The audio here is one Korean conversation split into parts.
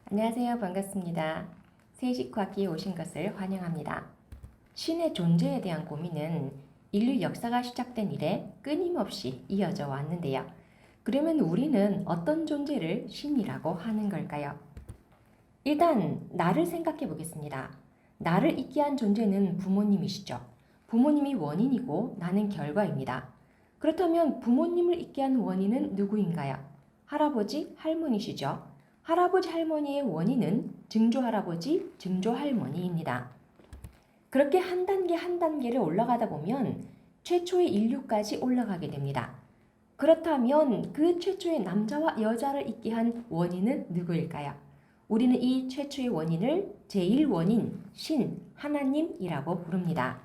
안녕하세요. 반갑습니다. 세식과학기에 오신 것을 환영합니다. 신의 존재에 대한 고민은 인류 역사가 시작된 이래 끊임없이 이어져 왔는데요. 그러면 우리는 어떤 존재를 신이라고 하는 걸까요? 일단 나를 생각해 보겠습니다. 나를 있게 한 존재는 부모님이시죠. 부모님이 원인이고 나는 결과입니다. 그렇다면 부모님을 있게 한 원인은 누구인가요? 할아버지, 할머니시죠. 할아버지, 할머니의 원인은 증조할아버지, 증조할머니입니다. 그렇게 한 단계 한 단계를 올라가다 보면 최초의 인류까지 올라가게 됩니다. 그렇다면 그 최초의 남자와 여자를 있게 한 원인은 누구일까요? 우리는 이 최초의 원인을 제1원인 신, 하나님이라고 부릅니다.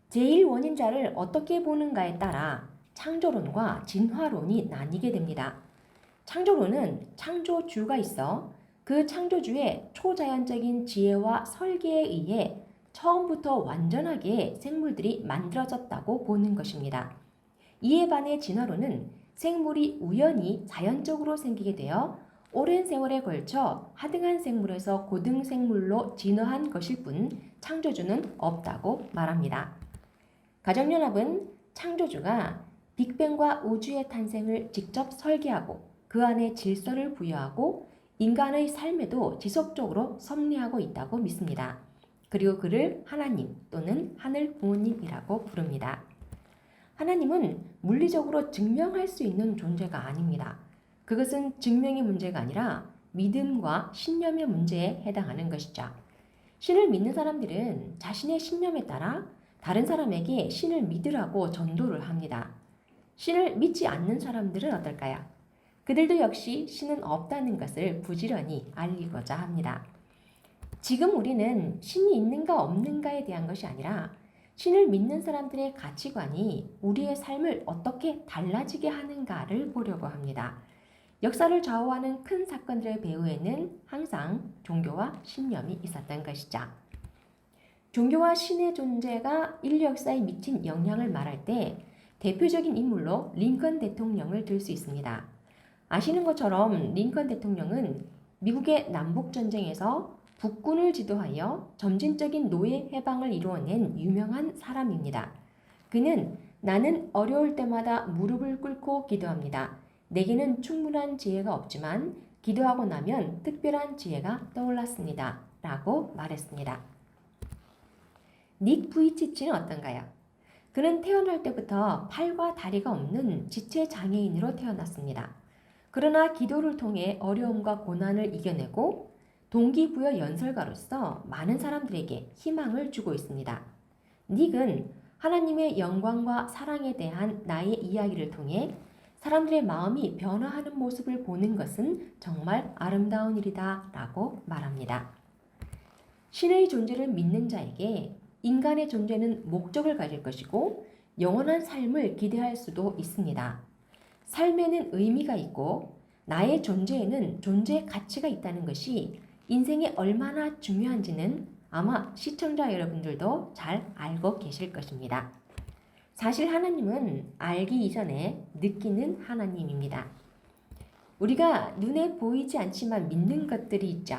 제1원인자를 어떻게 보는가에 따라 창조론과 진화론이 나뉘게 됩니다. 창조론은 창조주가 있어 그 창조주의 초자연적인 지혜와 설계에 의해 처음부터 완전하게 생물들이 만들어졌다고 보는 것입니다. 이에 반해 진화론은 생물이 우연히 자연적으로 생기게 되어 오랜 세월에 걸쳐 하등한 생물에서 고등 생물로 진화한 것일 뿐 창조주는 없다고 말합니다. 가정연합은 창조주가 빅뱅과 우주의 탄생을 직접 설계하고 그 안에 질서를 부여하고 인간의 삶에도 지속적으로 섭리하고 있다고 믿습니다. 그리고 그를 하나님 또는 하늘 부모님이라고 부릅니다. 하나님은 물리적으로 증명할 수 있는 존재가 아닙니다. 그것은 증명의 문제가 아니라 믿음과 신념의 문제에 해당하는 것이죠. 신을 믿는 사람들은 자신의 신념에 따라 다른 사람에게 신을 믿으라고 전도를 합니다. 신을 믿지 않는 사람들은 어떨까요? 그들도 역시 신은 없다는 것을 부지런히 알리고자 합니다. 지금 우리는 신이 있는가 없는가에 대한 것이 아니라 신을 믿는 사람들의 가치관이 우리의 삶을 어떻게 달라지게 하는가를 보려고 합니다. 역사를 좌우하는 큰 사건들의 배후에는 항상 종교와 신념이 있었던 것이죠. 종교와 신의 존재가 인류 역사에 미친 영향을 말할 때 대표적인 인물로 링컨 대통령을 들 수 있습니다. 아시는 것처럼 링컨 대통령은 미국의 남북전쟁에서 북군을 지도하여 점진적인 노예 해방을 이루어낸 유명한 사람입니다. 그는 나는 어려울 때마다 무릎을 꿇고 기도합니다. 내게는 충분한 지혜가 없지만 기도하고 나면 특별한 지혜가 떠올랐습니다. 라고 말했습니다. 닉 부이치치는 어떤가요? 그는 태어날 때부터 팔과 다리가 없는 지체 장애인으로 태어났습니다. 그러나 기도를 통해 어려움과 고난을 이겨내고 동기부여 연설가로서 많은 사람들에게 희망을 주고 있습니다. 닉은 하나님의 영광과 사랑에 대한 나의 이야기를 통해 사람들의 마음이 변화하는 모습을 보는 것은 정말 아름다운 일이다 라고 말합니다. 신의 존재를 믿는 자에게 인간의 존재는 목적을 가질 것이고 영원한 삶을 기대할 수도 있습니다. 삶에는 의미가 있고 나의 존재에는 존재의 가치가 있다는 것이 인생에 얼마나 중요한지는 아마 시청자 여러분들도 잘 알고 계실 것입니다. 사실 하나님은 알기 이전에 느끼는 하나님입니다. 우리가 눈에 보이지 않지만 믿는 것들이 있죠.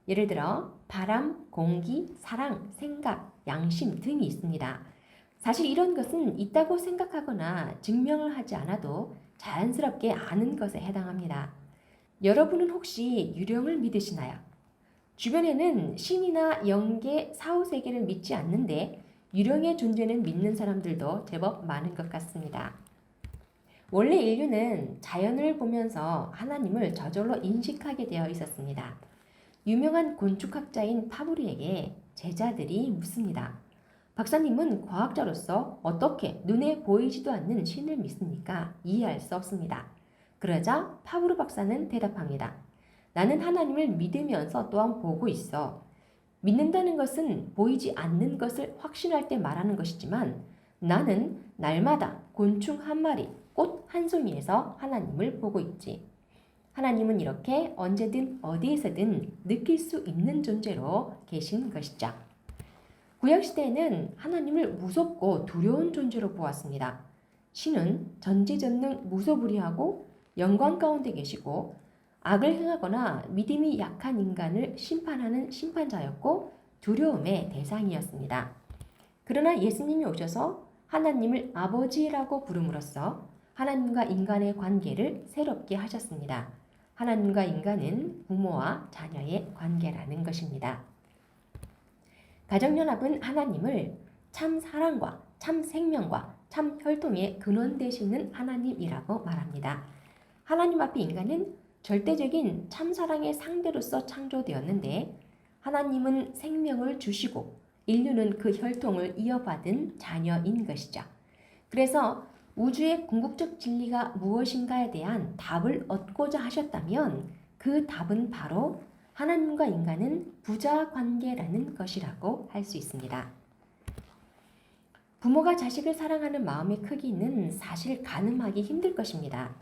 예를 들어 바람, 공기, 사랑, 생각, 양심 등이 있습니다. 사실 이런 것은 있다고 생각하거나 증명을 하지 않아도 자연스럽게 아는 것에 해당합니다. 여러분은 혹시 유령을 믿으시나요? 주변에는 신이나 영계, 사후세계를 믿지 않는데 유령의 존재는 믿는 사람들도 제법 많은 것 같습니다. 원래 인류는 자연을 보면서 하나님을 저절로 인식하게 되어 있었습니다. 유명한 건축학자인 파브르에게 제자들이 묻습니다. 박사님은 과학자로서 어떻게 눈에 보이지도 않는 신을 믿습니까? 이해할 수 없습니다. 그러자 파브르 박사는 대답합니다. 나는 하나님을 믿으면서 또한 보고 있어. 믿는다는 것은 보이지 않는 것을 확신할 때 말하는 것이지만 나는 날마다 곤충 한 마리, 꽃 한 송이에서 하나님을 보고 있지. 하나님은 이렇게 언제든 어디에서든 느낄 수 있는 존재로 계신 것이죠. 구약시대에는 하나님을 무섭고 두려운 존재로 보았습니다. 신은 전지전능 무소불위하고 영광 가운데 계시고 악을 행하거나 믿음이 약한 인간을 심판하는 심판자였고 두려움의 대상이었습니다. 그러나 예수님이 오셔서 하나님을 아버지라고 부름으로써 하나님과 인간의 관계를 새롭게 하셨습니다. 하나님과 인간은 부모와 자녀의 관계라는 것입니다. 가정연합은 하나님을 참 사랑과 참 생명과 참 혈통의 근원 되시는 하나님이라고 말합니다. 하나님 앞에 인간은 절대적인 참 사랑의 상대로서 창조되었는데 하나님은 생명을 주시고 인류는 그 혈통을 이어받은 자녀인 것이죠. 그래서 우주의 궁극적 진리가 무엇인가에 대한 답을 얻고자 하셨다면 그 답은 바로 하나님과 인간은 부자 관계라는 것이라고 할 수 있습니다. 부모가 자식을 사랑하는 마음의 크기는 사실 가늠하기 힘들 것입니다.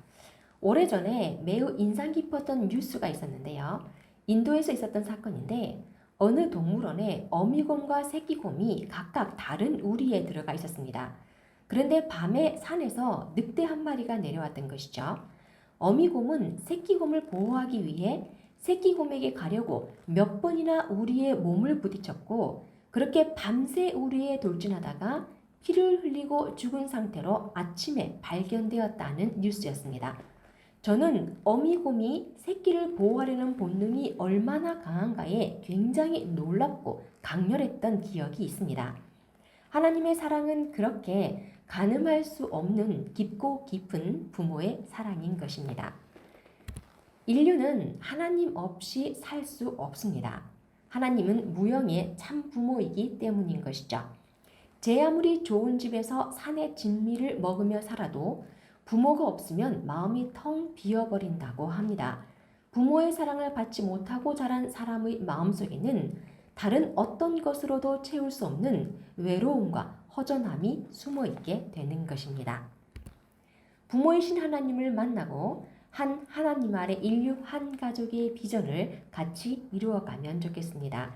오래전에 매우 인상 깊었던 뉴스가 있었는데요. 인도에서 있었던 사건인데 어느 동물원에 어미곰과 새끼곰이 각각 다른 우리에 들어가 있었습니다. 그런데 밤에 산에서 늑대 한 마리가 내려왔던 것이죠. 어미곰은 새끼곰을 보호하기 위해 새끼곰에게 가려고 몇 번이나 우리의 몸을 부딪혔고 그렇게 밤새 우리에 돌진하다가 피를 흘리고 죽은 상태로 아침에 발견되었다는 뉴스였습니다. 저는 어미곰이 새끼를 보호하려는 본능이 얼마나 강한가에 굉장히 놀랍고 강렬했던 기억이 있습니다. 하나님의 사랑은 그렇게 가늠할 수 없는 깊고 깊은 부모의 사랑인 것입니다. 인류는 하나님 없이 살 수 없습니다. 하나님은 무형의 참 부모이기 때문인 것이죠. 제 아무리 좋은 집에서 산의 진미를 먹으며 살아도 부모가 없으면 마음이 텅 비어버린다고 합니다. 부모의 사랑을 받지 못하고 자란 사람의 마음속에는 다른 어떤 것으로도 채울 수 없는 외로움과 허전함이 숨어있게 되는 것입니다. 부모이신 하나님을 만나고 한 하나님 아래 인류 한 가족의 비전을 같이 이루어가면 좋겠습니다.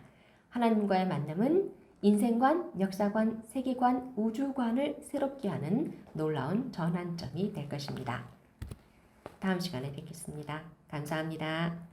하나님과의 만남은 인생관, 역사관, 세계관, 우주관을 새롭게 하는 놀라운 전환점이 될 것입니다. 다음 시간에 뵙겠습니다. 감사합니다.